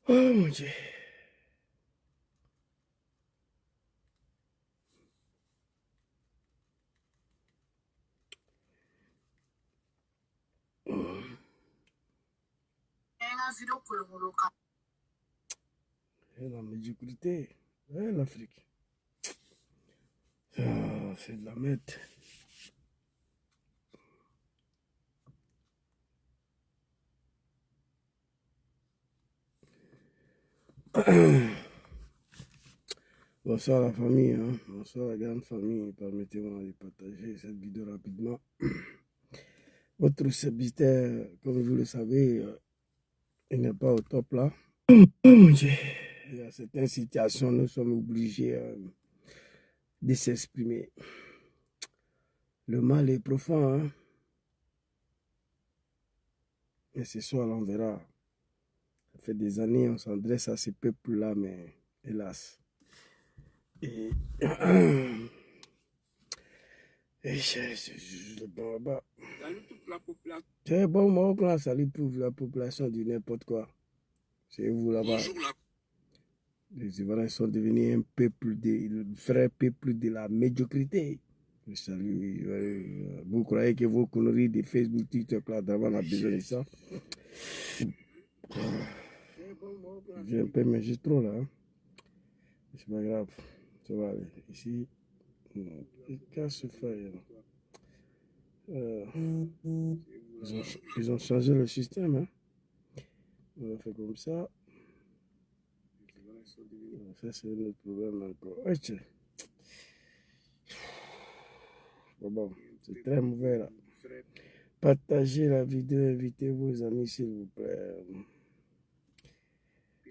Oh mon Dieu. Et la médiocrité. L'Afrique. Ah, c'est de la merde. Bonsoir la famille, hein. Bonsoir la grande famille. Permettez-moi de partager cette vidéo rapidement. Votre serviteur, comme vous le savez, il n'est pas au top là. Oh mon Dieu. Il y a certaines situations, nous sommes obligés de s'exprimer. Le mal est profond, hein. Et ce soir, on verra. Ça fait des années, on s'adresse à ces peuples-là, mais hélas. Et bon, bah. Salut toute la population. C'est bon, moi, on salue pour la population du n'importe quoi. C'est vous là-bas. Les Ivoiriens sont devenus un peuple, le vrai peuple de la médiocrité. Je salue. Vous croyez que vos conneries de Facebook, TikTok, là, d'avant, on a besoin de ça? J'ai un peu, mais j'ai trop là. Hein. C'est pas grave. Ça va aller. Ici, casse ce feuille. Ils ont changé le système. Hein. On a fait comme ça. Ça, c'est notre problème encore. Bon, c'est très mauvais là. Partagez la vidéo, invitez vos amis s'il vous plaît.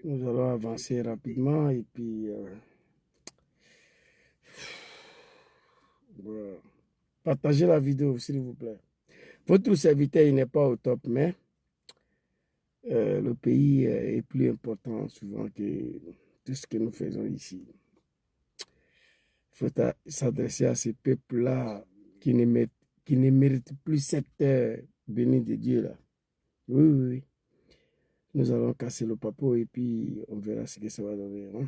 Nous allons avancer rapidement et puis voilà. Partagez la vidéo s'il vous plaît. Votre serviteur il n'est pas au top, mais le pays est plus important souvent que tout ce que nous faisons ici. Il faut s'adresser à ces peuples-là qui ne méritent plus cette terre bénie de Dieu là. Oui. Nous allons casser le papeau et puis on verra ce que ça va donner. Hein?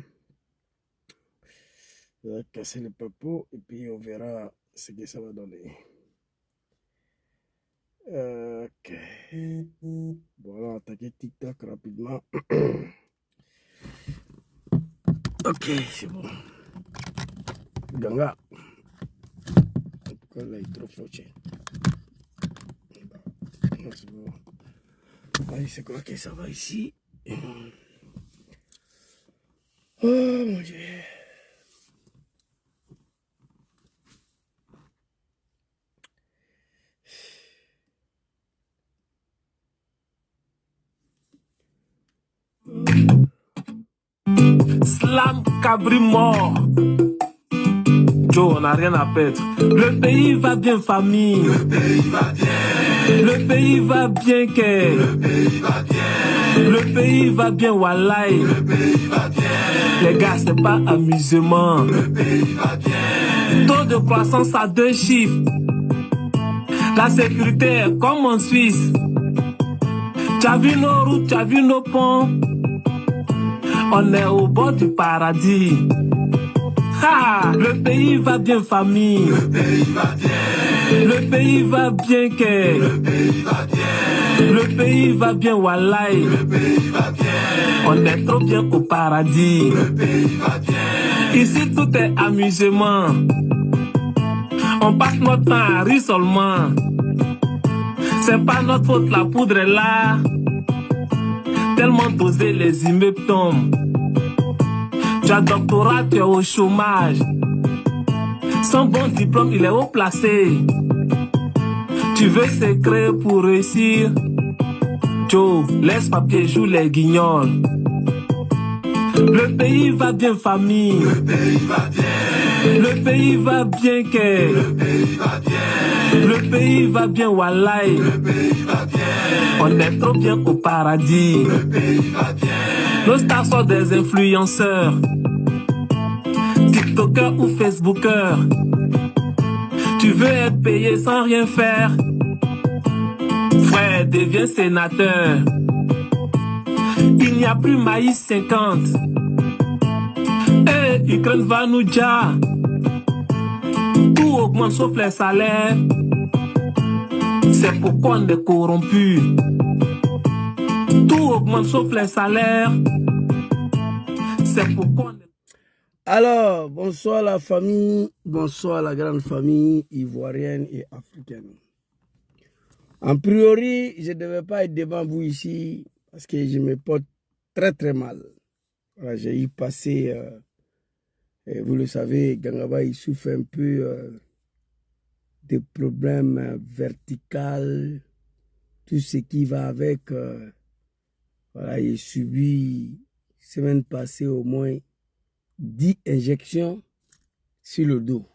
On va casser le papeau et puis on verra ce que ça va donner. Ok. Bon, alors attaquer TikTok rapidement. Ok, c'est bon. Ganga. Là, il est trop fauché. C'est bon. Allez, c'est quoi que ça va ici? Oh mon Dieu. Slam Cabri mort. Joe, on n'a rien à perdre. Le pays va bien, famille. Le pays va bien. Le pays va bien, Ké. Le pays va bien. Le pays va bien, Wallahi. Le pays va bien. Les gars, c'est pas amusement. Le pays va bien. Taux de croissance à 2 chiffres. La sécurité est comme en Suisse. Tu as vu nos routes, tu as vu nos ponts. On est au bord du paradis. Ah, le pays va bien, famille. Le pays va bien. Le pays va bien, Ké. Le pays va bien. Le pays va bien, Wallahi. Le pays va bien. On est trop bien au paradis. Le pays va bien. Ici, tout est amusement. On passe notre temps à rire seulement. C'est pas notre faute, la poudre est là. Tellement dosé, les immeubles tombent. Tu as doctorat, tu es au chômage. Sans bon diplôme, il est haut placé. Tu veux secret pour réussir. Joe, laisse papier, joue les guignols. Le pays va bien, famille. Le pays va bien. Le pays va bien, Ké. Le pays va bien. Le pays va bien, Wallahi. Le pays va bien. On est trop bien au paradis. Le pays va bien. Nos stars sont des influenceurs. TikTokers ou Facebookers. Tu veux être payé sans rien faire. Frère, deviens sénateur. Il n'y a plus maïs 50. Et Ukraine va nous dire. Tout augmente sauf les salaires. C'est pourquoi on est corrompu. Tout augmente sauf les salaires. C'est pourquoi on est... Alors, bonsoir la famille, bonsoir la grande famille ivoirienne et africaine. En priori, je ne devais pas être devant vous ici parce que je me porte très très mal. Voilà, j'ai eu passé, et vous le savez, Gangaba il souffre un peu de problèmes verticaux, tout ce qui va avec. Voilà, j'ai subi, semaine passée au moins, 10 injections sur le dos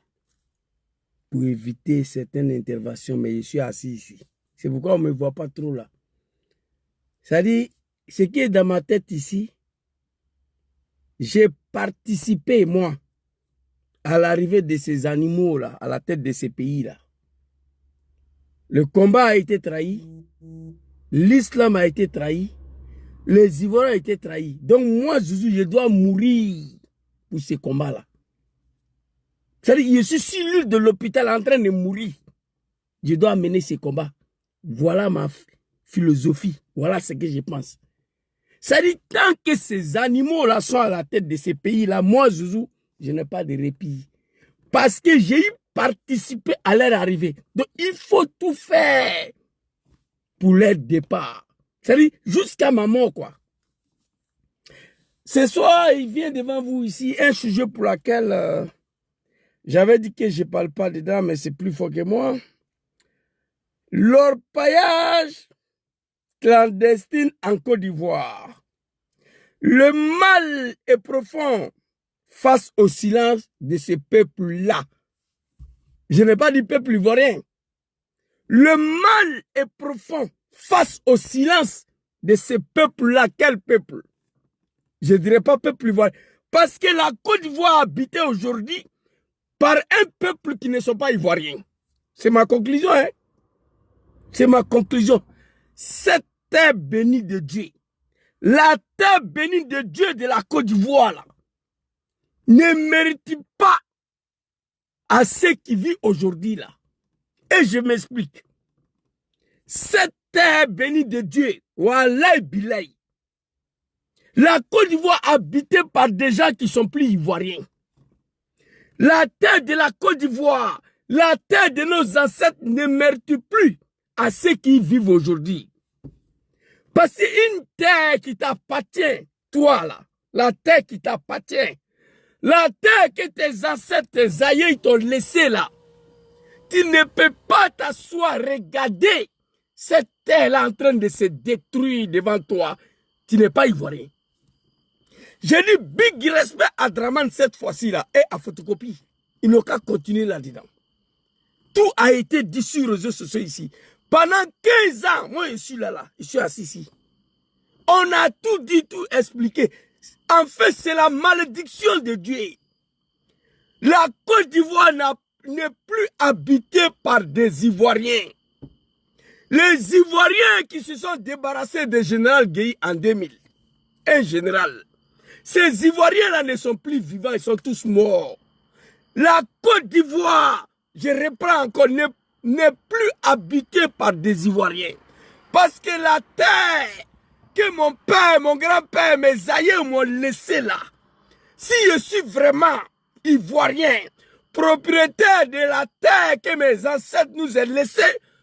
pour éviter certaines interventions, mais je suis assis ici. C'est pourquoi on ne me voit pas trop là. C'est-à-dire, ce qui est dans ma tête ici, j'ai participé, moi, à l'arrivée de ces animaux-là, à la tête de ces pays-là. Le combat a été trahi, l'islam a été trahi, les Ivoiriens ont été trahis. Donc moi, je dois mourir pour ces combats-là. C'est-à-dire, je suis sur l'île de l'hôpital en train de mourir. Je dois mener ces combats. Voilà ma philosophie. Voilà ce que je pense. C'est-à-dire, tant que ces animaux-là sont à la tête de ces pays-là, moi, Zouzou, je n'ai pas de répit. Parce que j'ai eu participé à leur arrivée. Donc, il faut tout faire pour leur départ. C'est-à-dire, jusqu'à ma mort, quoi. Ce soir, il vient devant vous ici un sujet pour lequel j'avais dit que je ne parle pas dedans, mais c'est plus fort que moi. L'orpaillage clandestin en Côte d'Ivoire. Le mal est profond face au silence de ce peuple-là. Je n'ai pas dit peuple ivoirien. Le mal est profond face au silence de ce peuple-là. Quel peuple? Je ne dirais pas peuple ivoirien. Parce que la Côte d'Ivoire est habitée aujourd'hui par un peuple qui ne sont pas ivoiriens. C'est ma conclusion, hein? C'est ma conclusion. Cette terre bénie de Dieu, la terre bénie de Dieu de la Côte d'Ivoire, là, ne mérite pas à ceux qui vivent aujourd'hui là. Et je m'explique. Cette terre bénie de Dieu, Wallahi Bilaï, la Côte d'Ivoire habitée par des gens qui sont plus ivoiriens. La terre de la Côte d'Ivoire, la terre de nos ancêtres ne mérite plus à ceux qui vivent aujourd'hui. Parce que une terre qui t'appartient, toi là, la terre qui t'appartient, la terre que tes ancêtres, tes aïeux t'ont laissé là, tu ne peux pas t'asseoir, regarder cette terre-là en train de se détruire devant toi. Tu n'es pas ivoirien. J'ai dit big respect à Draman cette fois-ci là et à Photocopie. Il n'a qu'à continuer là-dedans. Tout a été dit sur les réseaux sociaux ici. Pendant 15 ans, moi je suis là, je suis assis ici. On a tout dit, tout expliqué. En fait, c'est la malédiction de Dieu. La Côte d'Ivoire n'est plus habitée par des Ivoiriens. Les Ivoiriens qui se sont débarrassés du général Gueye en 2000. Un général. Ces Ivoiriens-là ne sont plus vivants, ils sont tous morts. La Côte d'Ivoire, je reprends encore, n'est plus habitée par des Ivoiriens. Parce que la terre que mon père, mon grand-père, mes aïeux m'ont laissé là, si je suis vraiment ivoirien, propriétaire de la terre que mes ancêtres nous ont laissée,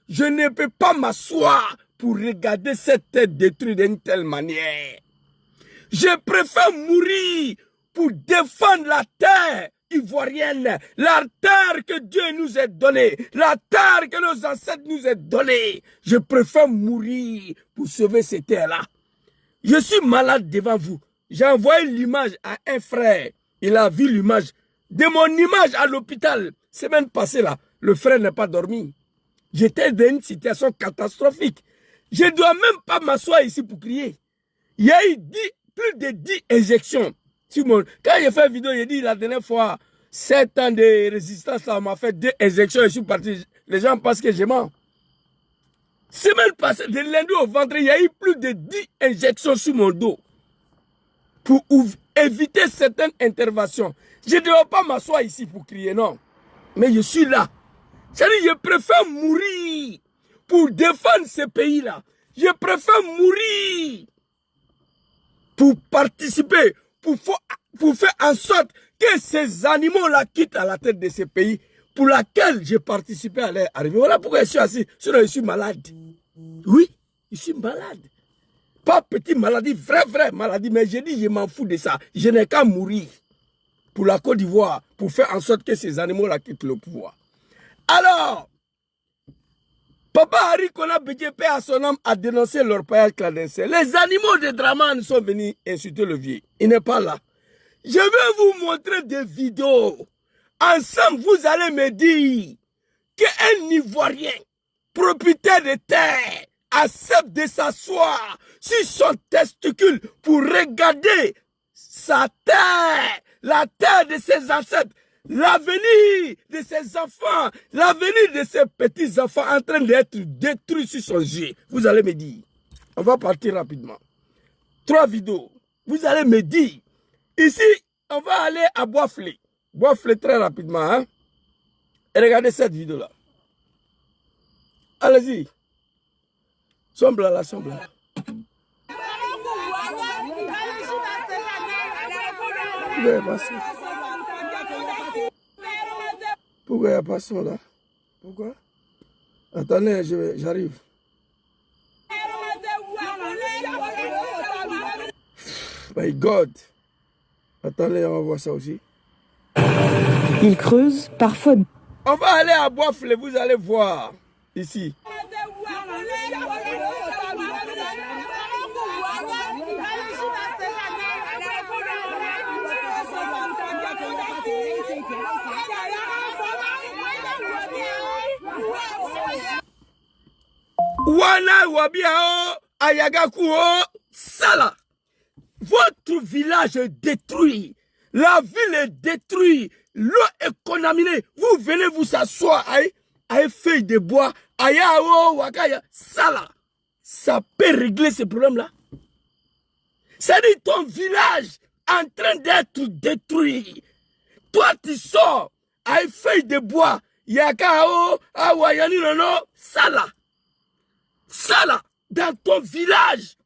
je ne peux pas m'asseoir pour regarder cette terre détruite d'une telle manière. Je préfère mourir pour défendre la terre ivoirienne, la terre que Dieu nous a donnée, la terre que nos ancêtres nous ont donnée. Je préfère mourir pour sauver cette terre-là. Je suis malade devant vous. J'ai envoyé l'image à un frère. Il a vu l'image. De mon image à l'hôpital, semaine passée là, le frère n'a pas dormi. J'étais dans une situation catastrophique. Je ne dois même pas m'asseoir ici pour crier. Il y a eu plus de 10 injections. Quand j'ai fait une vidéo, j'ai dit la dernière fois, 7 ans de résistance, là, on m'a fait 2 injections et je suis parti. Les gens pensent que je mens. Semaine passée, de lundi au vendredi, il y a eu plus de 10 injections sur mon dos pour éviter certaines interventions. Je ne dois pas m'asseoir ici pour crier, non. Mais je suis là. C'est-à-dire, je préfère mourir pour défendre ce pays-là. Je préfère mourir pour participer, pour faire en sorte que ces animaux-là quittent à la tête de ce pays pour laquelle j'ai participé à leur arrivée. Voilà pourquoi je suis assis, sinon je suis malade. Oui, je suis malade. Pas petite maladie, vraie maladie, mais j'ai dit je m'en fous de ça. Je n'ai qu'à mourir pour la Côte d'Ivoire, pour faire en sorte que ces animaux-là quittent le pouvoir. Alors, Papa Harry Kona BDP à son âme a dénoncé l'orpaillage clandestin. Les animaux de Dramane sont venus insulter le vieux. Il n'est pas là. Je vais vous montrer des vidéos. Ensemble, vous allez me dire qu'un Ivoirien, propriétaire de terre, accepte de s'asseoir sur son testicule pour regarder sa terre, la terre de ses ancêtres, l'avenir de ses enfants, l'avenir de ses petits-enfants en train d'être détruits sur son jeu. Vous allez me dire, on va partir rapidement. 3 vidéos. Vous allez me dire, ici, on va aller à Boisflé. Boisflé très rapidement. Hein? Et regardez cette vidéo-là. Allez-y. Sombre là, sombre là. Pourquoi il n'y a pas son là? Pourquoi? Attendez, j'arrive. My God. Attendez, on va voir ça aussi. Il creuse, parfois... On va aller à Boisflé, vous allez voir. Ici. Wana Wabiao, Ayagakuo, Sala. Votre village est détruit. La ville est détruite. L'eau est contaminée. Vous venez vous asseoir à feuilles de bois. Ayao, Wakaya, Sala. Ça peut régler ce problème-là. C'est-à-dire ton village en train d'être détruit. Toi, tu sors à feuilles de bois. Yakao, Awayani, non, Sala. Sala, dans ton village.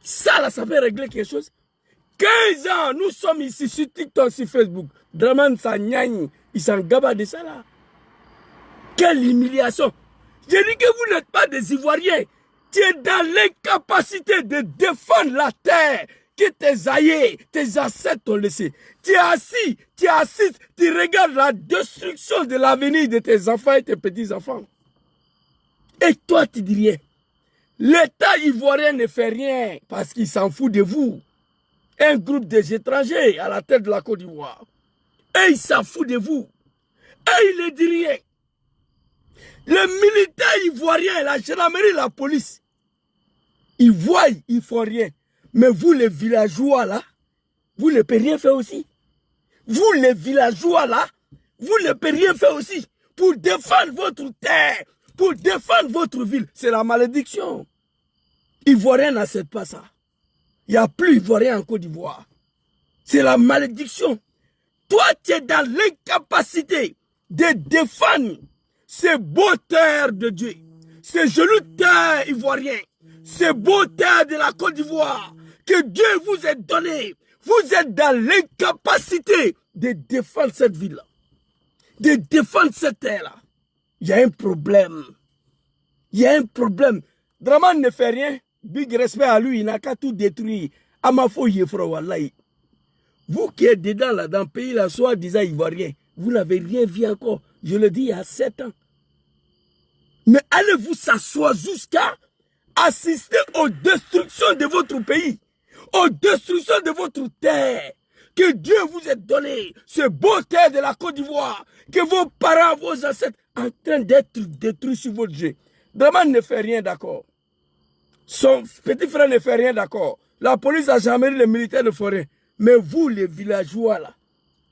Ça, ça peut régler quelque chose. 15 ans, nous sommes ici sur TikTok, sur Facebook. Dramane Sanyagne, ils s'en gabent de ça là. Quelle humiliation. Je dis que vous n'êtes pas des Ivoiriens. Tu es dans l'incapacité de défendre la terre que tes aïeux, tes ancêtres ont laissé. Tu es assis, tu regardes la destruction de l'avenir de tes enfants et tes petits-enfants. Et toi, tu dis rien. L'État ivoirien ne fait rien parce qu'il s'en fout de vous. Un groupe d'étrangers à la tête de la Côte d'Ivoire. Et il s'en fout de vous. Et il ne dit rien. Les militaires ivoiriens, la gendarmerie, la police, ils voient, ils ne font rien. Mais vous, les villageois là, vous ne pouvez rien faire aussi. Vous, les villageois là, vous ne pouvez rien faire aussi. Pour défendre votre terre, pour défendre votre ville, c'est la malédiction. Ivoirien n'accepte pas ça. Il n'y a plus Ivoirien en Côte d'Ivoire. C'est la malédiction. Toi, tu es dans l'incapacité de défendre ces beaux terres de Dieu, ces jolies terres ivoiriennes, ces beaux terres de la Côte d'Ivoire que Dieu vous a donné. Vous êtes dans l'incapacité de défendre cette ville-là, de défendre cette terre-là. Il y a un problème. Il y a un problème. Dramane ne fait rien. Big respect à lui, il n'a qu'à tout détruire. Amafo Yefro Wallahi. Vous qui êtes dedans, là, dans le pays, là, soi-disant ivoirien, vous n'avez rien vu encore. Je le dis il y a 7 ans. Mais allez-vous s'asseoir jusqu'à assister aux destructions de votre pays, aux destructions de votre terre, que Dieu vous a donné, ce beau terre de la Côte d'Ivoire, que vos parents, vos ancêtres, en train d'être détruits sur votre jeu. Dramane ne fait rien d'accord. Son petit frère ne fait rien d'accord. La police a jamais dit les militaires ne font rien. Mais vous, les villageois là,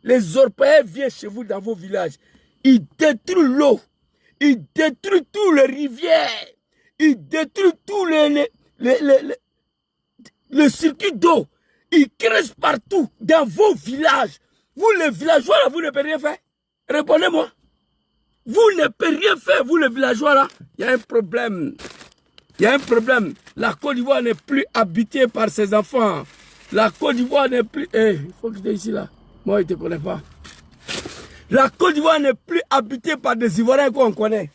les orpailleurs viennent chez vous dans vos villages. Ils détruisent l'eau. il détruit toutes les rivières, il détruit tous le circuit d'eau, il crèche partout dans vos villages. Vous les villageois là, vous ne pouvez rien faire. Répondez-moi. Vous ne pouvez rien faire, vous les villageois là. Il y a un problème. Il y a un problème. La Côte d'Ivoire n'est plus habitée par ses enfants. La Côte d'Ivoire n'est plus... il faut que je sois ici là. Moi, je ne te connais pas. La Côte d'Ivoire n'est plus habitée par des Ivoiriens qu'on connaît.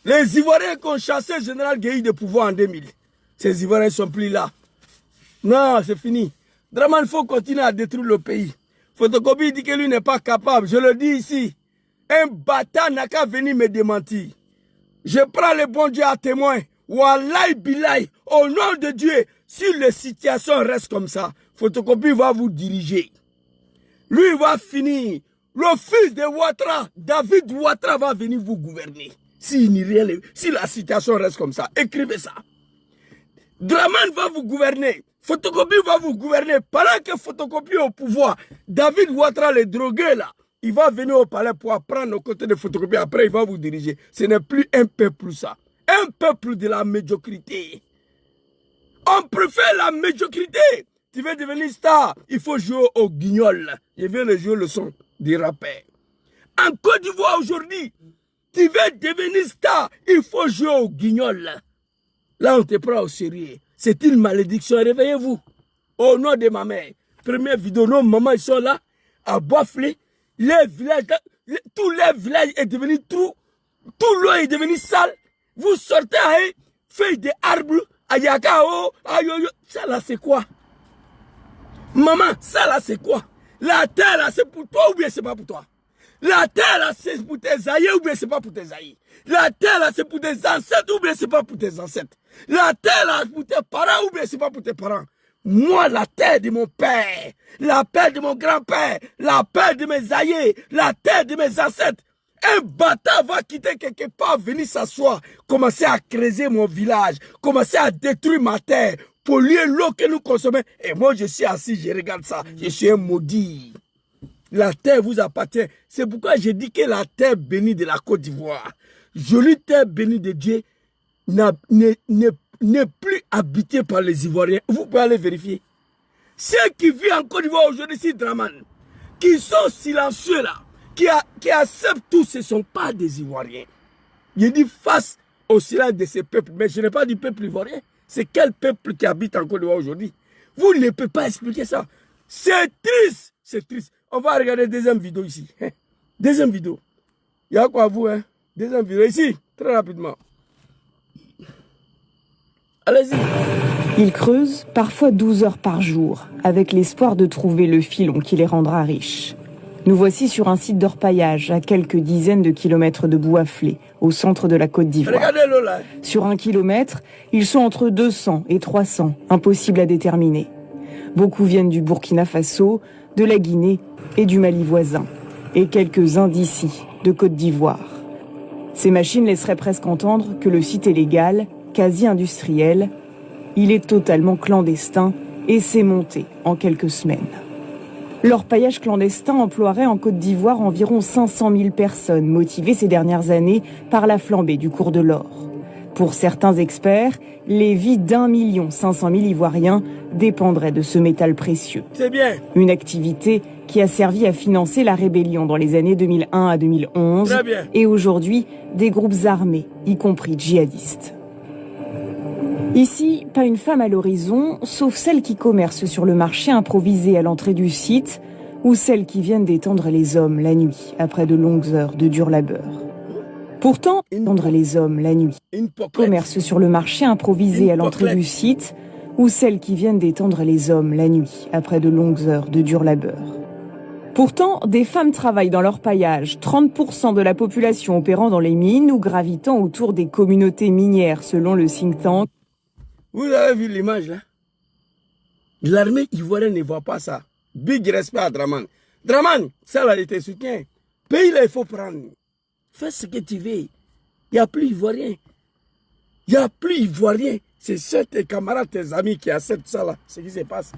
Les Ivoiriens qui ont chassé le général Guéhi de pouvoir en 2000. Ces Ivoiriens ne sont plus là. Non, c'est fini. Dramane, il faut continuer à détruire le pays. Photocopie dit que lui n'est pas capable. Je le dis ici. Un bâtard n'a qu'à venir me démentir. Je prends le bon Dieu à témoin. Wallahi billahi, au nom de Dieu, si les situations restent comme ça, Photocopie va vous diriger. Lui va finir. Le fils de Ouattara, David Ouattara, va venir vous gouverner. Si la situation reste comme ça, écrivez ça. Dramane va vous gouverner. Photocopie va vous gouverner. Pendant que Photocopie est au pouvoir, David Ouattara, les drogués là, il va venir au palais pour apprendre aux côtés de Photocopie. Après, il va vous diriger. Ce n'est plus un peuple ça. Un peuple de la médiocrité. On préfère la médiocrité. Tu veux devenir star, il faut jouer au guignol. Je viens de jouer le son des rappeurs. En Côte d'Ivoire aujourd'hui, tu veux devenir star, il faut jouer au guignol. Là, on te prend au sérieux. C'est une malédiction. Réveillez-vous. Au nom de ma mère. Première vidéo, nos mamans, ils sont là, à Boiflé. Les villages, tous les villages est devenu trou. Tout l'eau est devenu sale. Vous sortez à feuilles d'arbres, à Yakao, à Yoyo. Ça là, c'est quoi? Maman, ça là, c'est quoi? La terre là, c'est pour toi ou bien c'est pas pour toi? La terre là, c'est pour tes aïeux ou bien c'est pas pour tes aïeux? La terre là, c'est pour tes ancêtres ou bien c'est pas pour tes ancêtres? La terre là, c'est pour tes parents ou bien c'est pas pour tes parents? Moi, la terre de mon père, la terre de mon grand-père, la terre de mes aïeux, la terre de mes ancêtres. Un bâtard va quitter quelque part, venir s'asseoir, commencer à creuser mon village, commencer à détruire ma terre, polluer l'eau que nous consommons. Et moi, je suis assis, je regarde ça. Je suis un maudit. La terre vous appartient. C'est pourquoi j'ai dit que la terre bénie de la Côte d'Ivoire, jolie terre bénie de Dieu, n'est plus habitée par les Ivoiriens. Vous pouvez aller vérifier. Ceux qui vivent en Côte d'Ivoire aujourd'hui, c'est Dramane, qui sont silencieux là, qui acceptent tout, ce ne sont pas des Ivoiriens. Je dis face au silence de ces peuples, mais je n'ai pas dit peuple ivoirien. C'est quel peuple qui habite en Côte d'Ivoire aujourd'hui? Vous ne pouvez pas expliquer ça. C'est triste. C'est triste. On va regarder deuxième vidéo ici. Deuxième vidéo. Il y a quoi à vous, hein? Deuxième vidéo ici, très rapidement. Allez-y. Ils creusent parfois 12 heures par jour, avec l'espoir de trouver le filon qui les rendra riches. Nous voici sur un site d'orpaillage à quelques dizaines de kilomètres de Bouaflé, au centre de la Côte d'Ivoire. Regardez l'eau là. Sur 1 kilomètre, ils sont entre 200 et 300, impossible à déterminer. Beaucoup viennent du Burkina Faso, de la Guinée et du Mali voisin, et quelques-uns d'ici, de Côte d'Ivoire. Ces machines laisseraient presque entendre que le site est légal, quasi industriel. Il est totalement clandestin et s'est monté en quelques semaines. L'orpaillage clandestin emploierait en Côte d'Ivoire environ 500 000 personnes, motivées ces dernières années par la flambée du cours de l'or. Pour certains experts, les vies d'1 500 000 Ivoiriens dépendraient de ce métal précieux. C'est bien. Une activité qui a servi à financer la rébellion dans les années 2001 à 2011. Très bien. Et aujourd'hui, des groupes armés, y compris djihadistes. Ici, pas une femme à l'horizon, sauf celles qui commercent sur le marché improvisé à l'entrée du site ou celles qui viennent détendre les hommes la nuit, après de longues heures de dur labeur. Pourtant, détendre les hommes la nuit, commerce sur le marché improvisé à l'entrée du site ou celles qui viennent détendre les hommes la nuit, après de longues heures de dur labeur. Pourtant, des femmes travaillent dans l'orpaillage, 30% de la population opérant dans les mines ou gravitant autour des communautés minières, selon le think tank. Vous avez vu l'image là? L'armée ivoirienne ne voit pas ça. Big respect à Dramane. Dramane, ça là, il te soutient. Pays là, il faut prendre. Fais ce que tu veux. Il n'y a plus Ivoirien. Il n'y a plus Ivoirien. C'est ceux tes camarades, tes amis qui acceptent ça là. Ce qui se passe.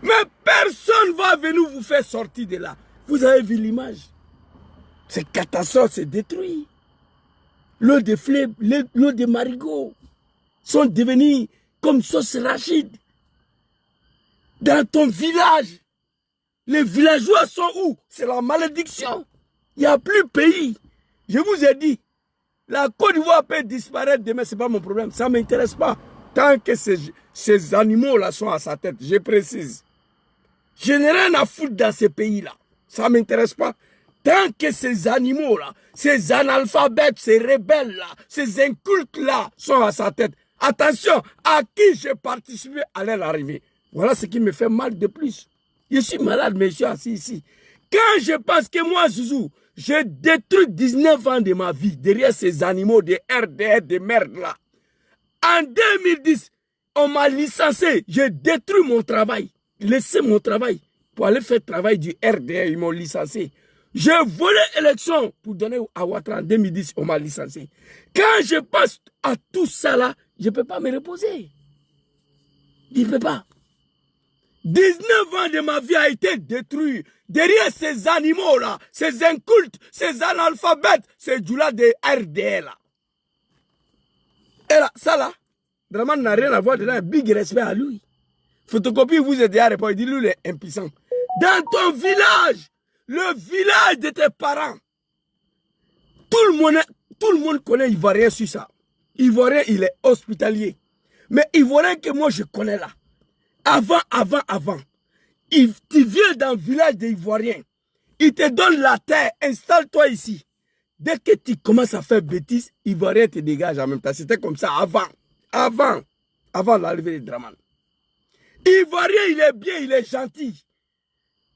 Mais personne ne va venir vous faire sortir de là. Vous avez vu l'image? C'est catastrophe, c'est détruit. l'eau de fleurs, l'eau de marigot sont devenues comme sauce rachide. Dans ton village, les villageois sont où? C'est la malédiction. Il n'y a plus de pays. Je vous ai dit, la Côte d'Ivoire peut disparaître demain, ce n'est pas mon problème. Ça ne m'intéresse pas. Tant que ces animaux-là sont à sa tête, je précise. Je n'ai rien à foutre dans ces pays-là. Ça ne m'intéresse pas. Tant que ces animaux-là, ces analphabètes, ces rebelles-là, ces incultes-là sont à sa tête. Attention, à qui j'ai participé à l'arrivée. Voilà ce qui me fait mal de plus. Je suis malade, mais je suis assis ici. Quand je pense que moi, Zouzou, j'ai détruit 19 ans de ma vie derrière ces animaux de RDR de merde là. En 2010, on m'a licencié. J'ai détruit mon travail. Laissé mon travail pour aller faire le travail du RDR. Ils m'ont licencié. J'ai volé l'élection pour donner à Ouattara en 2010. On m'a licencié. Quand je pense à tout ça là, je ne peux pas me reposer. Je ne peux pas. 19 ans de ma vie a été détruit derrière ces animaux-là, ces incultes, ces analphabètes, ces djoulas de RDL là. Et là, ça là, Draman n'a rien à voir dedans, big respect à lui. Photocopie, vous êtes à répondre, il dit lui, il est impuissant. Dans ton village, le village de tes parents, tout le monde connaît Ivoirien sur ça. Ivoirien, il est hospitalier. Mais Ivoirien que moi je connais là, avant, tu viens dans le village des Ivoiriens, ils te donnent la terre, installe-toi ici. Dès que tu commences à faire bêtises, Ivoirien te dégage en même temps. C'était comme ça avant l'arrivée de Draman. Ivoirien, il est bien, il est gentil.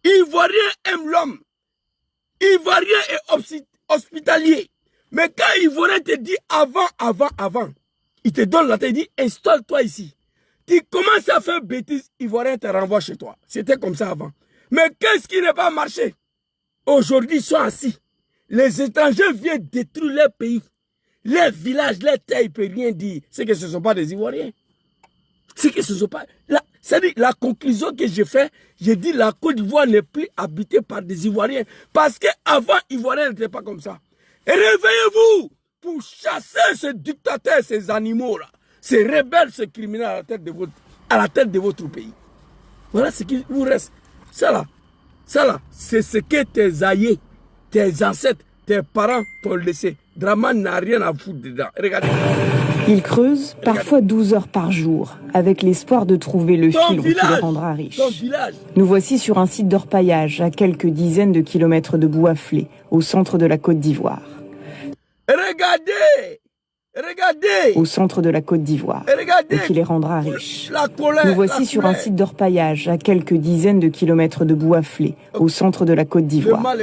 Ivoirien aime l'homme. Ivoirien est hospitalier. Mais quand Ivoirien te dit avant, il te donne la terre, il dit installe-toi ici. Tu commences à faire bêtises, Ivoirien te renvoie chez toi. C'était comme ça avant. Mais qu'est-ce qui n'a pas marché? Aujourd'hui, ils sont assis. Les étrangers viennent détruire leur pays. Les villages, les terres, ils ne peuvent rien dire. C'est que ce ne sont pas des Ivoiriens. C'est que ce ne sont pas... C'est-à-dire, la conclusion que j'ai faite, j'ai dit la Côte d'Ivoire n'est plus habitée par des Ivoiriens. Parce qu'avant, Ivoiriens n'étaient pas comme ça. Et réveillez-vous pour chasser ces dictateurs, ces animaux-là. Ces rebelles, ces criminels à la tête de votre pays. Voilà ce qui vous reste. Ça là, c'est ce que tes aïeux, tes ancêtres, tes parents t'ont laissé. Draman n'a rien à foutre dedans. Regardez. Il creuse parfois 12 heures par jour, avec l'espoir de trouver le filon qui les rendra riches. Nous voici sur un site d'orpaillage à quelques dizaines de kilomètres de Bouaflé, au centre de la Côte d'Ivoire. Regardez! Au centre de la Côte d'Ivoire, et qui les rendra riches. Nous voici sur un site d'orpaillage à quelques dizaines de kilomètres de Bouaflé, au centre de la Côte d'Ivoire.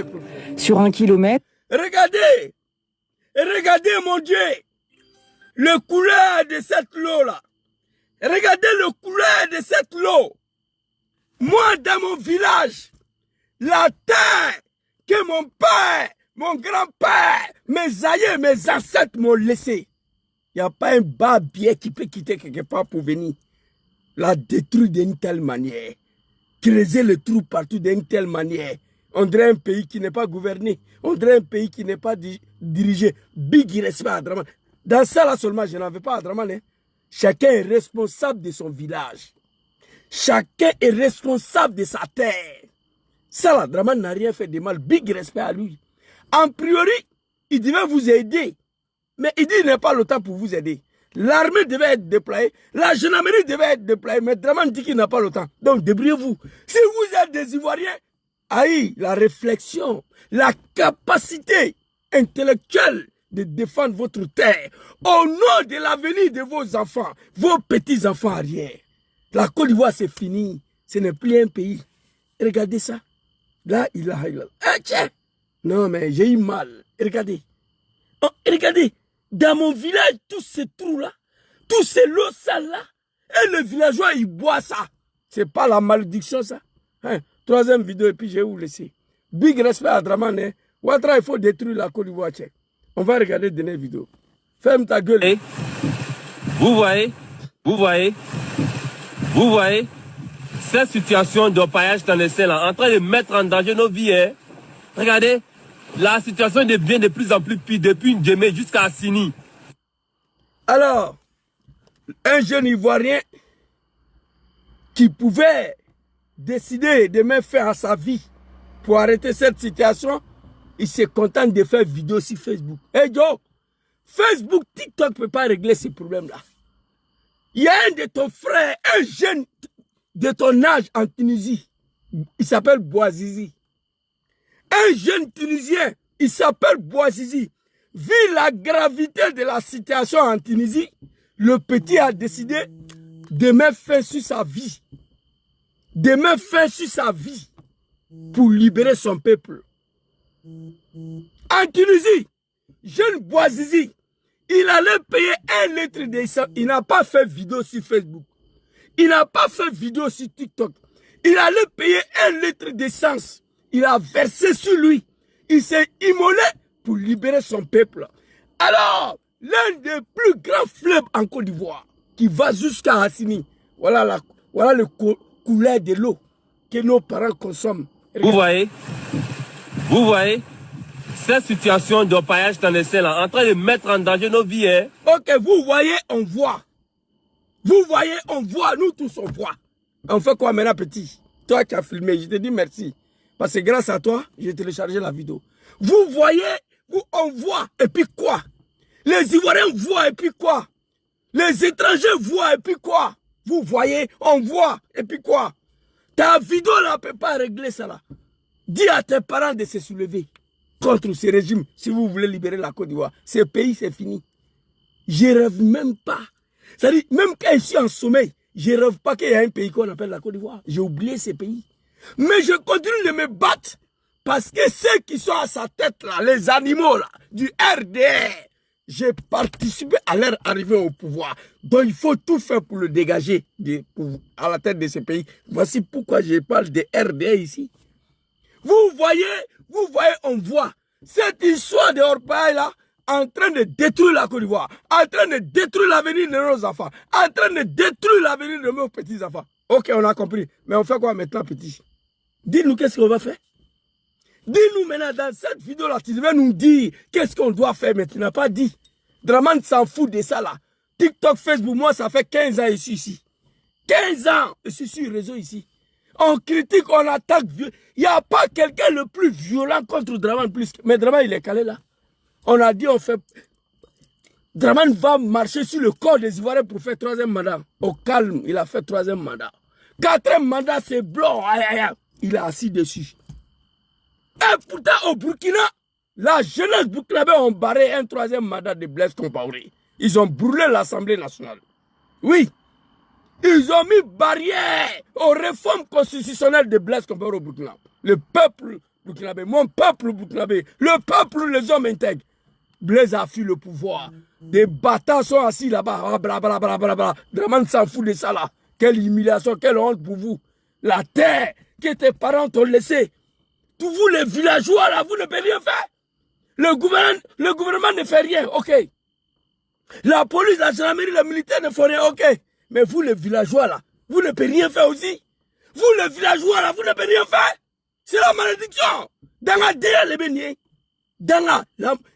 Sur 1 kilomètre... Regardez! Regardez, mon Dieu! Le couleur de cette eau-là. Regardez le couleur de cette eau. Moi, dans mon village, la terre que mon père, mon grand-père, mes aïeux, mes ancêtres m'ont laissé. Il n'y a pas un barbier qui peut quitter quelque part pour venir la détruire d'une telle manière. Creuser le trou partout d'une telle manière. On dirait un pays qui n'est pas gouverné. On dirait un pays qui n'est pas dirigé. Big respect à Draman. Dans ça là seulement, je n'en veux pas à Draman. Hein. Chacun est responsable de son village. Chacun est responsable de sa terre. Ça là, Draman n'a rien fait de mal. Big respect à lui. En priori, il devait vous aider. Mais il dit qu'il n'a pas le temps pour vous aider. L'armée devait être déployée. La gendarmerie devait être déployée. Mais Draman dit qu'il n'a pas le temps. Donc débrouillez-vous. Si vous êtes des Ivoiriens, aïe, la réflexion, la capacité intellectuelle de défendre votre terre au nom de l'avenir de vos enfants, vos petits-enfants arrière. La Côte d'Ivoire, c'est fini. Ce n'est plus un pays. Regardez ça. Là, il a... Ah, tiens. Non, mais j'ai eu mal. Regardez. Oh, regardez. Dans mon village, tous ces trous-là, tous ces lots sales-là, et le villageois, il boit ça. C'est pas la malédiction, ça. Hein? 3e vidéo, et puis je vais vous laisser. Big respect à Draman. Hein? Ouattara, il faut détruire la Côte d'Ivoire. On va regarder la dernière vidéo. Ferme ta gueule. Et vous voyez cette situation d'orpaillage clandestin là, en train de mettre en danger nos vies. Hein? Regardez, la situation devient de plus en plus pire depuis Ndjemé jusqu'à Assini. Alors, un jeune Ivoirien qui pouvait décider de mettre fin à sa vie pour arrêter cette situation, il se contente de faire vidéo sur Facebook. Hey Joe, Facebook, TikTok ne peut pas régler ces problèmes-là. Il y a un de ton frère, un jeune de ton âge en Tunisie, il s'appelle Bouazizi. Un jeune Tunisien, il s'appelle Bouazizi. Vu la gravité de la situation en Tunisie, le petit a décidé de mettre fin sur sa vie. De mettre fin sur sa vie pour libérer son peuple. En Tunisie, jeune Bouazizi, il allait payer 1 litre d'essence. Il n'a pas fait vidéo sur Facebook. Il n'a pas fait vidéo sur TikTok. Il allait payer 1 litre d'essence. Il a versé sur lui. Il s'est immolé pour libérer son peuple. Alors, l'un des plus grands fleuves en Côte d'Ivoire, qui va jusqu'à Assini, voilà le couleur de l'eau que nos parents consomment. Vous voyez, cette situation de paillage clandestin là, en train de mettre en danger nos vies. Hein. Ok, vous voyez, on voit. Vous voyez, on voit. Nous tous, on voit. On fait quoi maintenant, petit? Toi qui as filmé, je te dis merci. Parce que grâce à toi, j'ai téléchargé la vidéo. Vous voyez, on voit. Et puis quoi? Les Ivoiriens voient et puis quoi? Les étrangers voient et puis quoi? Vous voyez, on voit et puis quoi? Ta vidéo là ne peut pas régler ça là. Dis à tes parents de se soulever contre ce régime si vous voulez libérer la Côte d'Ivoire. Ce pays, c'est fini. Je rêve même pas. C'est-à-dire, même quand je suis en sommeil, je ne rêve pas qu'il y a un pays qu'on appelle la Côte d'Ivoire. J'ai oublié ce pays. Mais je continue de me battre parce que ceux qui sont à sa tête là, les animaux là, du RDR, j'ai participé à leur arrivée au pouvoir. Donc il faut tout faire pour le dégager à la tête de ce pays. Voici pourquoi je parle de RDR ici. Vous voyez, on voit cette histoire de Orpaille là en train de détruire la Côte d'Ivoire, en train de détruire l'avenir de nos enfants, en train de détruire l'avenir de nos petits-enfants. Ok, on a compris. Mais on fait quoi maintenant, petit? Dis-nous qu'est-ce qu'on va faire. Dis-nous maintenant dans cette vidéo-là, tu devais nous dire qu'est-ce qu'on doit faire, mais tu n'as pas dit. Draman s'en fout de ça là. TikTok, Facebook, moi ça fait 15 ans ici. 15 ans, je suis sur le réseau ici. On critique, on attaque. Il n'y a pas quelqu'un le plus violent contre Draman plus. Mais Draman, il est calé là. On a dit, on fait... Draman va marcher sur le corps des Ivoiriens pour faire 3e mandat. Au calme, il a fait 3e mandat. 4e mandat, c'est blanc. Il est assis dessus. Et pourtant, au Burkina, la jeunesse burkinabé ont barré un 3e mandat de Blaise Compaoré. Ils ont brûlé l'Assemblée nationale. Oui. Ils ont mis barrière aux réformes constitutionnelles de Blaise Compaoré au Burkina. Le peuple burkinabé, mon peuple burkinabé, le peuple, les hommes intègres. Blaise a fui le pouvoir. Des bâtards sont assis là-bas. Draman s'en fout de ça là. Quelle humiliation, quelle honte pour vous. La terre que tes parents t'ont laissée. Tous vous les villageois là, vous ne pouvez rien faire. Le gouvernement ne fait rien, ok. La police, la gendarmerie, les militaires ne font rien, ok. Mais vous les villageois là, vous ne pouvez rien faire aussi. Vous les villageois là, vous ne pouvez rien faire. C'est la malédiction. Dans la déa les béniers. Dans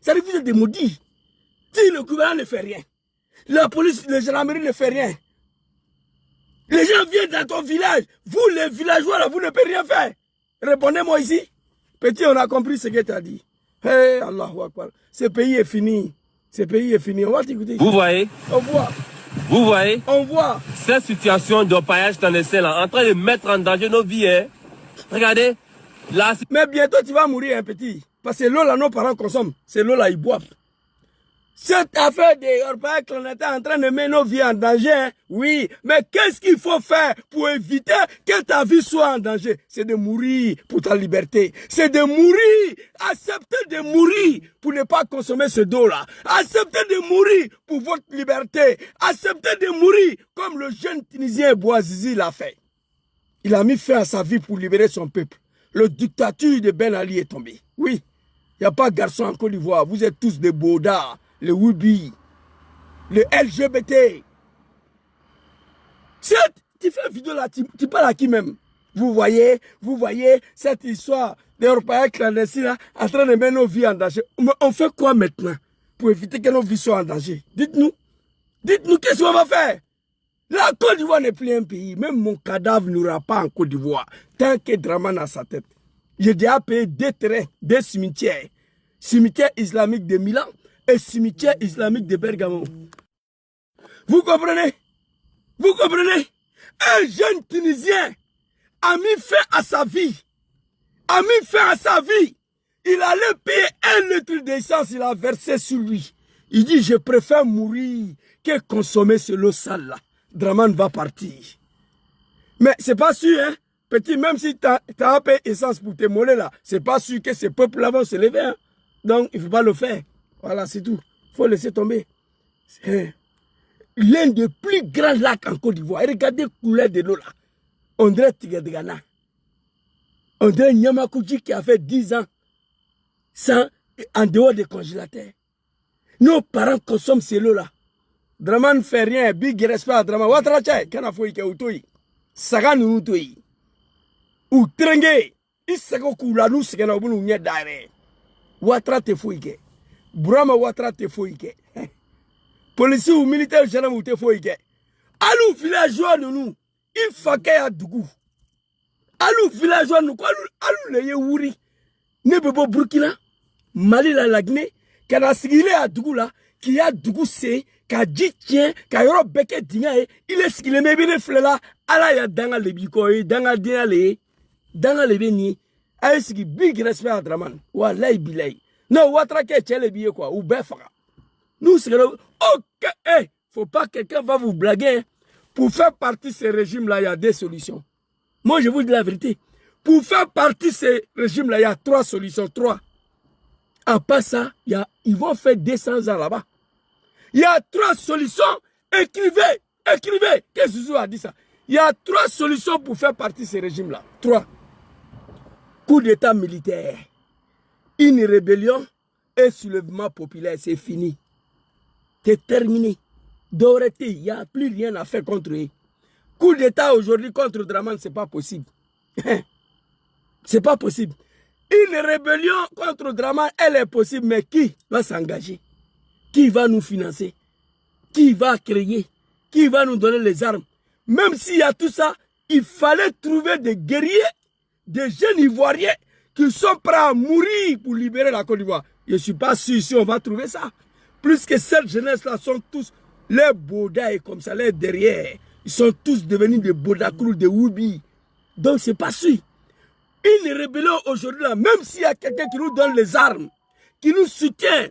ça veut dire que vous êtes des maudits. Si le gouvernement ne fait rien, la police, la gendarmerie ne fait rien. Les gens viennent dans ton village. Vous les villageois là, vous ne pouvez rien faire. Répondez-moi ici. Petit, on a compris ce que tu as dit. Hey, Allahu Akbar. Ce pays est fini. Ce pays est fini. On va t'écouter. Vous voyez? On voit. Vous voyez? On voit. Cette situation de paillage clandestin là, en train de mettre en danger nos vies. Hein. Regardez. Là, mais bientôt tu vas mourir, un petit. Parce que l'eau là, nos parents consomment. C'est l'eau là, ils boivent. Cette affaire de Orpaille clandestin est en train de mettre nos vies en danger. Hein? Oui, mais qu'est-ce qu'il faut faire pour éviter que ta vie soit en danger? C'est de mourir pour ta liberté. C'est de mourir. Accepter de mourir pour ne pas consommer ce dos-là. Accepter de mourir pour votre liberté. Accepter de mourir comme le jeune Tunisien Bouazizi l'a fait. Il a mis fin à sa vie pour libérer son peuple. Le dictature de Ben Ali est tombé. Oui, il n'y a pas de garçon en Côte d'Ivoire. Vous êtes tous des baudards. Le Wubi, le LGBT. Tu fais une vidéo là, tu parles à qui même? Vous voyez cette histoire des orpailleurs clandestins là, en train de mettre nos vies en danger. Mais on fait quoi maintenant pour éviter que nos vies soient en danger? Dites-nous. Dites-nous qu'est-ce qu'on va faire. La Côte d'Ivoire n'est plus un pays. Même mon cadavre n'aura pas en Côte d'Ivoire. Tant que Dramane a sa tête. J'ai déjà payé 2 terrains, 2 cimetières. Cimetière islamique de Milan et cimetière islamique de Bergamo. Vous comprenez? Vous comprenez? Un jeune Tunisien a mis fin à sa vie. A mis fin à sa vie. Il allait payer 1 litre d'essence, il a versé sur lui. Il dit, je préfère mourir que consommer ce lot sale là. Dramane va partir. Mais c'est pas sûr, hein. Petit, même si tu as payé essence pour te moller là, c'est pas sûr que ces peuples-là vont se lever. Hein. Donc, il ne faut pas le faire. Voilà, c'est tout. Il faut laisser tomber. C'est l'un des plus grands lacs en Côte d'Ivoire. Regardez la couleur de l'eau là. On dirait Tigre de Ghana. On dirait Nyamakouji qui a fait 10 ans sans, en dehors des congélateurs. Nos parents consomment ces lots là. Dramane ne fait rien. Big respect à Dramane. Ouattara tchai. Kana foi ke utoi. Saga nous toi. Ou trenge. Isago kula nous segena obunu nye dare. Ouattara te foi ke. Burama Ouattara te foi ke. Policier ou militaire gendarme ou te foi ke. Alou villageois nous. Il faut qu'il y ait Dougou. Alou villageois nous. Alou le Yewouri. Nebebo Burkina. Mali la Guinée. Kana sigile à Dougou là. Qui a Dougou c'est. Ka dit tien, ka yoro beke dinga il est ce qu'il est bien flela, ala ya danga lebiko, danga dia le, danga lebeni, a ce qui big respect à Dramane, wa lay bilay. Non, Ouattara ke tchele biye quoi, ou befara. Nous c'est ok, faut pas que quelqu'un va vous blaguer. Pour faire partie de ce régime là, il y a 2 solutions. Moi je vous dis la vérité. Pour faire partie de ce régime là, il y a 3 solutions, 3. À part ça, ils vont faire 200 ans là-bas. Il y a 3 solutions. Écrivez. Qu'est-ce que Zouzou a dit ça? Il y a 3 solutions pour faire partie de ce régime-là. 3. Coup d'état militaire. Une rébellion et soulèvement populaire. C'est fini. C'est terminé. Doré-té, il n'y a plus rien à faire contre eux. Coup d'état aujourd'hui contre Dramane, ce n'est pas possible. C'est pas possible. Une rébellion contre Dramane, elle est possible, mais qui va s'engager? Qui va nous financer? Qui va créer? Qui va nous donner les armes? Même s'il y a tout ça, il fallait trouver des guerriers, des jeunes Ivoiriens qui sont prêts à mourir pour libérer la Côte d'Ivoire. Je ne suis pas sûr si on va trouver ça. Plus que cette jeunesse-là sont tous, les Boda et comme ça, les derrière, ils sont tous devenus des Bodakrou, des Woubi. Donc c'est pas sûr. Une rébellion aujourd'hui, même s'il y a quelqu'un qui nous donne les armes, qui nous soutient,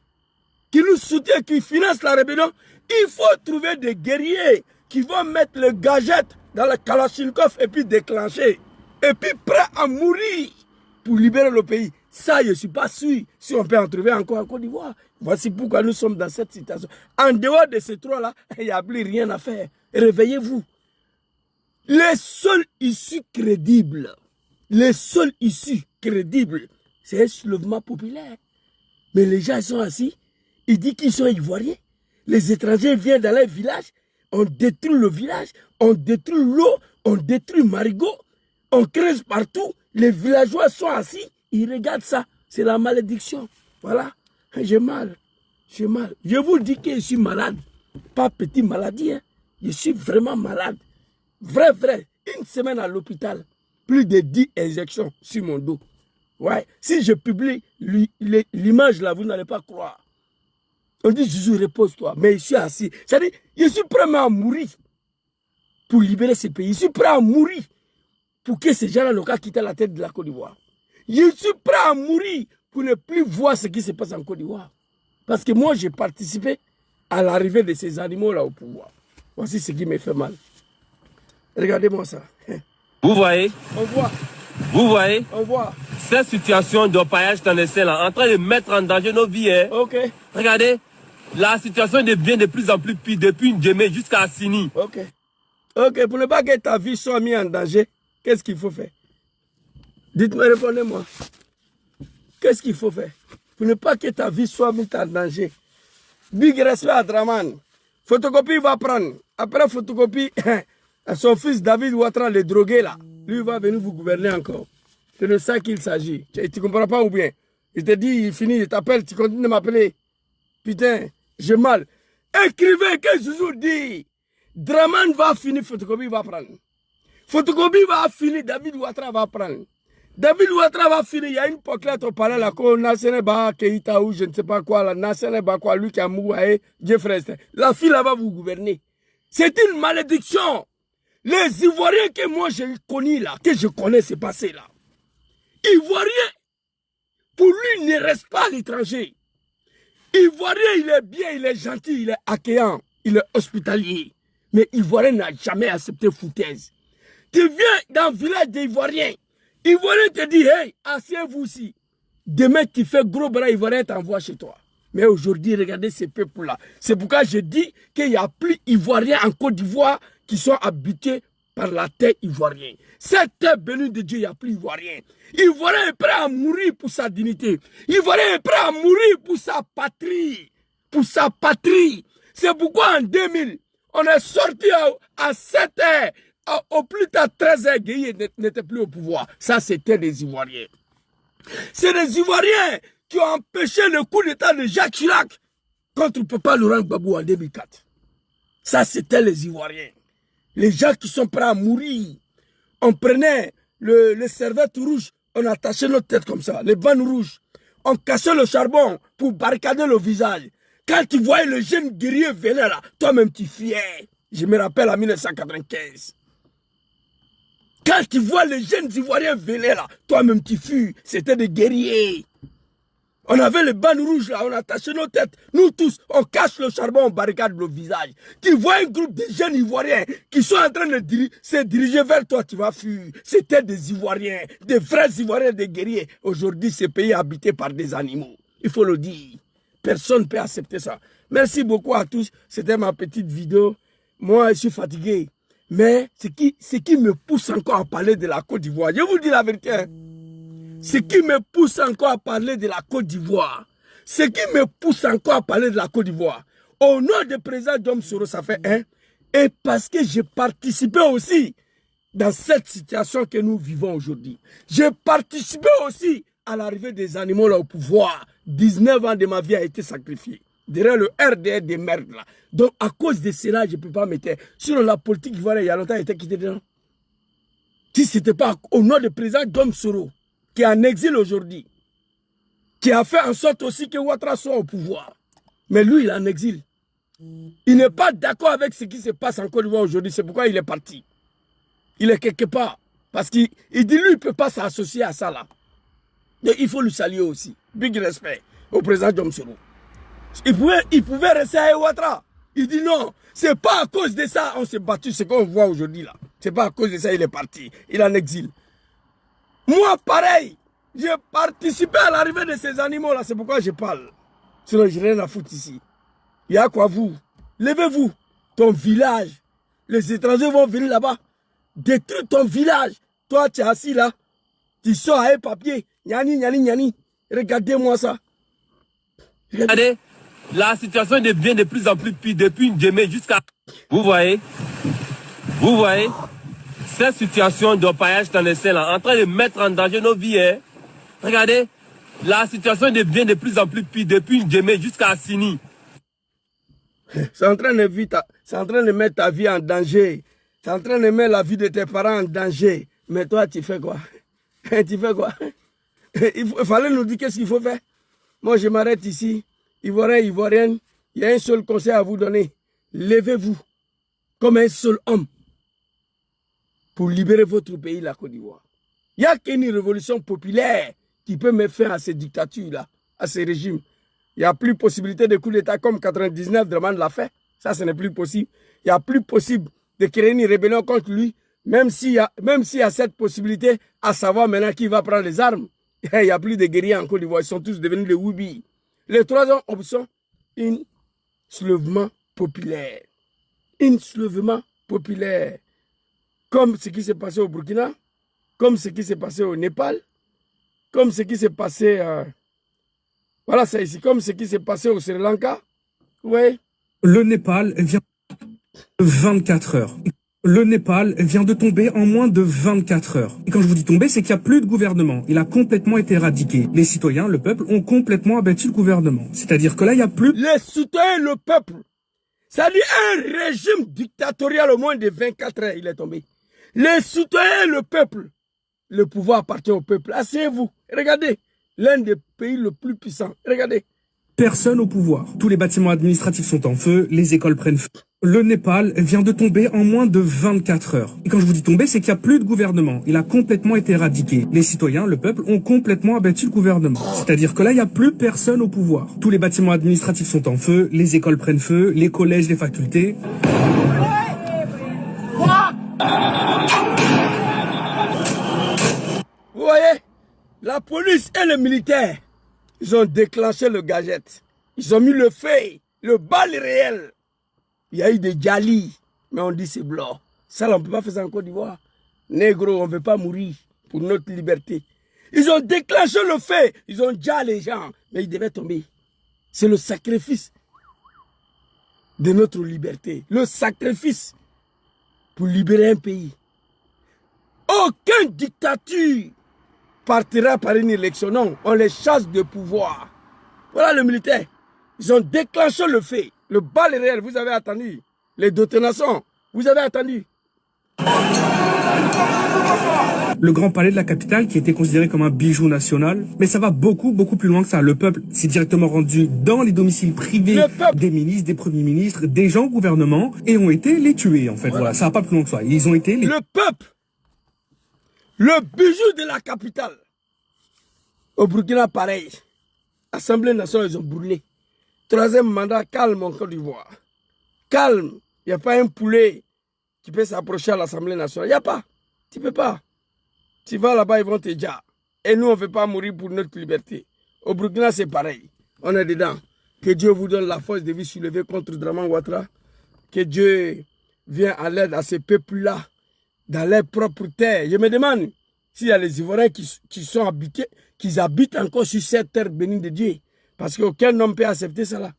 qui finance la rébellion, il faut trouver des guerriers qui vont mettre le gadget dans le Kalachnikov et puis déclencher. Et puis prêts à mourir pour libérer le pays. Ça, je ne suis pas sûr si on peut en trouver encore en Côte d'Ivoire. Voici pourquoi nous sommes dans cette situation. En dehors de ces 3-là, il n'y a plus rien à faire. Réveillez-vous. Les seuls issues crédibles, c'est un soulèvement populaire. Mais les gens sont assis. Ils disent qu'ils sont Ivoiriens. Les étrangers viennent dans les villages. On détruit le village. On détruit l'eau. On détruit Marigot. On creuse partout. Les villageois sont assis. Ils regardent ça. C'est la malédiction. Voilà. J'ai mal. J'ai mal. Je vous dis que je suis malade. Pas petite maladie. Hein. Je suis vraiment malade. Vrai. Une semaine à l'hôpital. Plus de 10 injections sur mon dos. Ouais. Si je publie l'image là, vous n'allez pas croire. On dit, Jésus, repose-toi. Mais je suis assis. C'est-à-dire, je suis prêt à mourir pour libérer ce pays. Je suis prêt à mourir pour que ces gens-là n'ont qu'à quitter la tête de la Côte d'Ivoire. Je suis prêt à mourir pour ne plus voir ce qui se passe en Côte d'Ivoire. Parce que moi, j'ai participé à l'arrivée de ces animaux-là au pouvoir. Voici ce qui me fait mal. Regardez-moi ça. Vous voyez? On voit. Vous voyez? On voit. Cette situation d'orpaillage clandestin là, en train de mettre en danger nos vies. Hein. Ok. Regardez, la situation devient de plus en plus pire depuis Ndjemé jusqu'à Assini. Ok. Ok, pour ne pas que ta vie soit mise en danger, qu'est-ce qu'il faut faire? Dites-moi, répondez-moi. Qu'est-ce qu'il faut faire? Pour ne pas que ta vie soit mise en danger. Big respect à Dramane. Photocopie va prendre. Après photocopie, son fils David Ouattara, le drogué là. lui il va venir vous gouverner encore. C'est de ça qu'il s'agit. Tu ne comprends pas ou bien? Il te dit, il finit, il t'appelle, tu continues de m'appeler. Putain, j'ai mal. Écrivez que Zouzou dit. Draman va finir, photocopie va prendre. Photocopie va finir, David Ouattara va prendre. David Ouattara va finir, il y a une poquelette au palais là, qu'on a Sénéba, Keïta ou je ne sais pas quoi, là, Nassénéba quoi, lui qui a mouaé, Jeffrey. La fille là va vous gouverner. C'est une malédiction. Les Ivoiriens que moi j'ai connus là, que je connais, c'est passé là. Ivoirien, pour lui, ne reste pas à l'étranger. Ivoirien, il est bien, il est gentil, il est accueillant, il est hospitalier. Mais Ivoirien n'a jamais accepté foutaise. Tu viens dans le village des Ivoiriens. Ivoirien te dit, hey, asseyez-vous ici. Demain, tu fais gros bras, Ivoirien t'envoie chez toi. Mais aujourd'hui, regardez ces peuples-là. C'est pourquoi je dis qu'il n'y a plus Ivoiriens en Côte d'Ivoire qui sont habités par la terre ivoirienne. Cette terre bénie de Dieu, il n'y a plus Ivoirien. Ivoirien est prêt à mourir pour sa dignité. Ivoirien est prêt à mourir pour sa patrie. Pour sa patrie. C'est pourquoi en 2000, on est sorti à 7 heures. Au plus tard, 13 heures, Gueye n'était plus au pouvoir. Ça, c'était des Ivoiriens. C'est des Ivoiriens qui ont empêché le coup d'état de Jacques Chirac contre Papa Laurent Gbagbo en 2004. Ça, c'était les Ivoiriens. Les gens qui sont prêts à mourir. On prenait le serviette rouge, on attachait notre tête comme ça, les bandes rouges. On cassait le charbon pour barricader le visage. Quand tu voyais le jeune guerrier venir là, toi-même tu fiais. Je me rappelle en 1995. Quand tu vois les jeunes Ivoiriens venir là, toi-même tu fuis. C'était des guerriers. On avait les bandes rouges là, on attachait nos têtes. Nous tous, on cache le charbon, on barricade le visage. Tu vois un groupe de jeunes Ivoiriens qui sont en train de se diriger vers toi, tu vas fuir. C'était des Ivoiriens, des vrais Ivoiriens, des guerriers. Aujourd'hui, ce pays est habité par des animaux. Il faut le dire. Personne ne peut accepter ça. Merci beaucoup à tous. C'était ma petite vidéo. Moi, je suis fatigué. Mais ce qui me pousse encore à parler de la Côte d'Ivoire, je vous dis la vérité, hein. Ce qui me pousse encore à parler de la Côte d'Ivoire, ce qui me pousse encore à parler de la Côte d'Ivoire, au nom du président Dom Soro, ça fait un, et parce que j'ai participé aussi dans cette situation que nous vivons aujourd'hui. J'ai participé aussi à l'arrivée des animaux là au pouvoir. 19 ans de ma vie a été sacrifié. Derrière le RDR des merdes là. Donc à cause de cela, je ne peux pas me taire. Sinon la politique ivoirienne, il y a longtemps, elle était quittée dedans. Si ce n'était pas au nom du président Dom Soro, qui est en exil aujourd'hui, qui a fait en sorte aussi que Ouattara soit au pouvoir. Mais lui, il est en exil. Il n'est pas d'accord avec ce qui se passe en Côte d'Ivoire aujourd'hui. C'est pourquoi il est parti. Il est quelque part. Parce qu'il dit, lui, il ne peut pas s'associer à ça là. Et il faut lui saluer aussi. Big respect au président Dom Soro. Il pouvait rester à Ouattara. Il dit non, c'est pas à cause de ça on s'est battu, ce qu'on voit aujourd'hui là. C'est pas à cause de ça il est parti. Il est en exil. Moi, pareil, j'ai participé à l'arrivée de ces animaux là. C'est pourquoi je parle. Sinon, je n'ai rien à foutre ici. Il y a quoi vous? Levez-vous. Ton village. Les étrangers vont venir là-bas. Détruire ton village. Toi, tu es assis là. Tu sors à un papier. Nyani, nyani, nyani. Regardez-moi ça. Regardez, la situation devient de plus en plus pire depuis demain jusqu'à... Vous voyez, cette situation d'orpaillage clandestin là, en train de mettre en danger nos vies. Hein. Regardez, la situation devient de plus en plus pire depuis demain jusqu'à Assini. C'est en train de mettre ta vie en danger. C'est en train de mettre la vie de tes parents en danger. Mais toi, tu fais quoi? Tu fais quoi? Il fallait nous dire qu'est-ce qu'il faut faire. Moi, je m'arrête ici. Ivoiriens, Ivoiriennes, il y a un seul conseil à vous donner. Levez-vous comme un seul homme pour libérer votre pays, la Côte d'Ivoire. Il n'y a qu'une révolution populaire qui peut mettre fin à ces dictatures-là, à ces régimes. Il n'y a plus possibilité de coup d'État comme 99, Draman l'a fait. Ça, ce n'est plus possible. Il n'y a plus possible de créer une rébellion contre lui, même s'il y a cette possibilité, à savoir maintenant qui va prendre les armes. Il n'y a plus de guerriers en Côte d'Ivoire. Ils sont tous devenus des Woubi. Les troisième option, un soulèvement populaire. Un soulèvement populaire. Comme ce qui s'est passé au Burkina, comme ce qui s'est passé au Népal, comme ce qui s'est passé... voilà, c'est ici. Comme ce qui s'est passé au Sri Lanka. Oui. Le Népal vient de 24 heures. Le Népal vient de tomber en moins de 24 heures. Et quand je vous dis tomber, c'est qu'il n'y a plus de gouvernement. Il a complètement été éradiqué. Les citoyens, le peuple, ont complètement abattu le gouvernement. C'est-à-dire que là, il n'y a plus... Les citoyens, le peuple. Ça dit un régime dictatorial au moins de 24 heures, il est tombé. Les citoyens, le peuple. Le pouvoir appartient au peuple. Asseyez-vous. Regardez. L'un des pays le plus puissants. Regardez. Personne au pouvoir. Tous les bâtiments administratifs sont en feu, les écoles prennent feu. Le Népal vient de tomber en moins de 24 heures. Et quand je vous dis tomber, c'est qu'il n'y a plus de gouvernement. Il a complètement été éradiqué. Les citoyens, le peuple, ont complètement abattu le gouvernement. C'est-à-dire que là, il n'y a plus personne au pouvoir. Tous les bâtiments administratifs sont en feu, les écoles prennent feu, les collèges, les facultés. Vous voyez, la police et les militaires, ils ont déclenché le gadget. Ils ont mis le feu, le bal réel. Il y a eu des djalis, mais on dit c'est blanc. Ça, on ne peut pas faire ça en Côte d'Ivoire. Négro, on ne veut pas mourir pour notre liberté. Ils ont déclenché le feu, ils ont déjà les gens, mais ils devaient tomber. C'est le sacrifice de notre liberté. Le sacrifice pour libérer un pays. Aucune dictature partira par une élection. Non, on les chasse de pouvoir. Voilà le militaire. Ils ont déclenché le fait. Le bal réel, vous avez attendu. Les détonations, vous avez attendu. Le grand palais de la capitale qui était considéré comme un bijou national. Mais ça va beaucoup plus loin que ça. Le peuple s'est directement rendu dans les domiciles privés des ministres, des premiers ministres, des gens au gouvernement et ont été les tuer en fait. Voilà, ça va pas plus loin que ça. Ils ont été les... Le peuple, le bijou de la capitale. Au Burkina, pareil. Assemblée nationale, ils ont brûlé. Troisième mandat, calme en Côte d'Ivoire. Calme. Il n'y a pas un poulet qui peut s'approcher à l'Assemblée nationale. Il n'y a pas. Tu ne peux pas. Tu vas là-bas, ils vont te dire. Et nous, on ne veut pas mourir pour notre liberté. Au Burkina, c'est pareil. On est dedans. Que Dieu vous donne la force de vous soulever contre Draman Ouattara. Que Dieu vienne à l'aide à ces peuples-là, dans leur propre terre. Je me demande s'il y a les Ivoiriens qui sont habités, qui habitent encore sur cette terre bénie de Dieu. Parce qu'aucun homme peut accepter cela.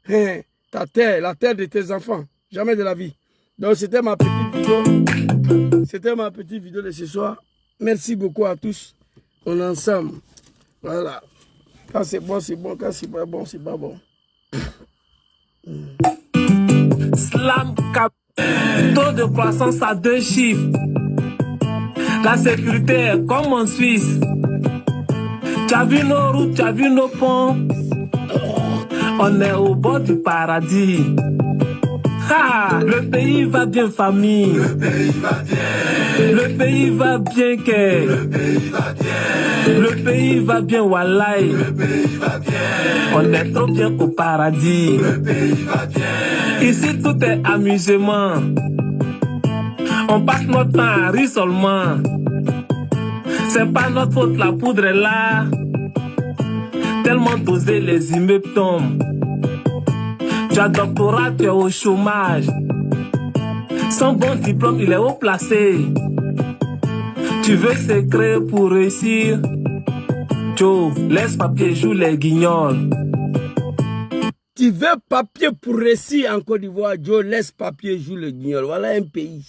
Hein, ta terre, la terre de tes enfants. Jamais de la vie. Donc c'était ma petite vidéo. C'était ma petite vidéo de ce soir. Merci beaucoup à tous. On est ensemble. Voilà. Quand c'est bon, c'est bon. Quand c'est pas bon, c'est pas bon. Slam cap. Taux de croissance à 2 chiffres. La sécurité est comme en Suisse. Tu as vu nos routes, tu as vu nos ponts. On est au bord du paradis. Ah, le pays va bien, famille. Le pays va bien. Le pays va bien, que. Le pays va bien. Le pays va bien, wallahi. Le pays va bien. On est trop bien au paradis. Le pays va bien. Ici, tout est amusement. On passe notre temps à rire seulement. C'est pas notre faute, la poudre est là. Tellement dosé, les immeubles tombent. Tu as doctorat, tu es au chômage. Son bon diplôme, il est haut placé. Tu veux secret pour réussir. Joe, laisse papier, joue les guignols. Tu veux papier pour réussir en Côte d'Ivoire, Joe, laisse papier, joue les guignols. Voilà un pays.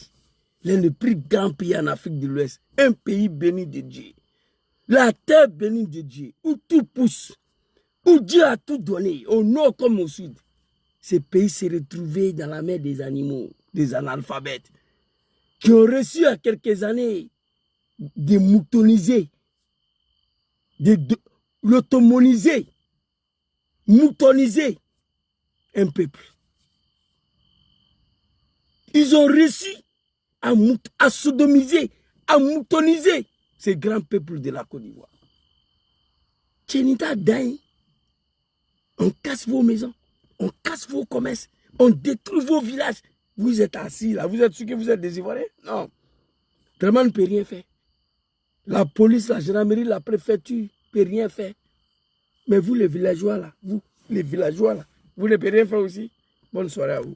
L'un des plus grands pays en Afrique de l'Ouest. Un pays béni de Dieu. La terre bénie de Dieu, où tout pousse. Où Dieu a tout donné, au nord comme au sud. Ce pays s'est retrouvé dans la mer des animaux, des analphabètes, qui ont reçu à quelques années de moutoniser, de l'automoniser, moutoniser un peuple. Ils ont réussi à sodomiser, à moutoniser ces grands peuples de la Côte d'Ivoire. Tchénita Daï, on casse vos maisons, on casse vos commerces, on détruit vos villages. Vous êtes assis là, vous êtes sûr que vous êtes des Ivoiriens? Non. Vraiment, ne peut rien faire. La police, la gendarmerie, la préfecture ne peut rien faire. Mais vous, les villageois là, vous, les villageois là, vous ne pouvez rien faire aussi. Bonne soirée à vous.